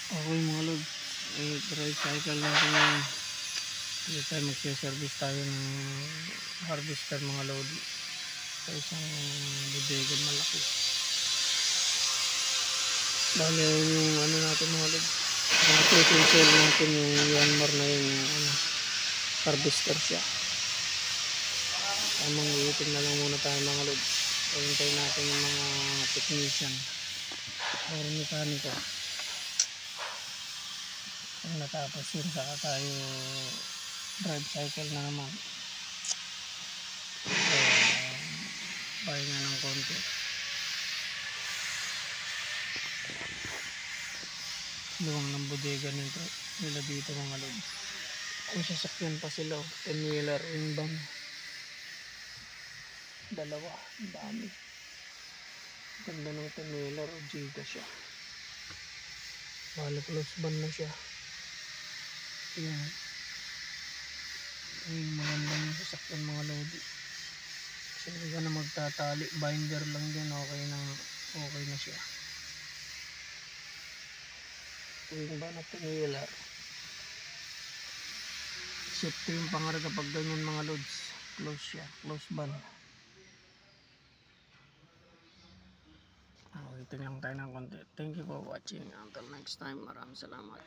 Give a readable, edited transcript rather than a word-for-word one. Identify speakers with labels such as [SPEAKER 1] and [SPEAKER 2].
[SPEAKER 1] Okay mga lods, tricycle natin ngayon. Dito tayo magsiservice tayo ng harvester mga lodi sa isang bodega malaki. Bali yung ano natin mga lods, sell natin yung Yanmar na yun, yung harvester siya. Tamang iitin na lang muna tayo mga lods. Hintay natin yung mga technician or mekaniko. Kung natapos yun, saka tayo drive cycle na naman. Pahinga ng konti. Luwang ng bodega nila dito mga lods. Kung sasakyan pa sila, 10-wheeler in van. Dalawa, ang dami. Ganda ng 10-wheeler o Giga siya. Bali close van na siya. Ayan. Ay, magandang sasakyan mga lodi. Kasi hindi ka na magtatali. Binder lang din. Okay na siya. Yung ba na 10-wheeler. Safety yung pangarga pag ganyan mga lods. Close siya. Close van. Waiting lang tayo ng konti. Thank you for watching. Until next time. Maraming salamat.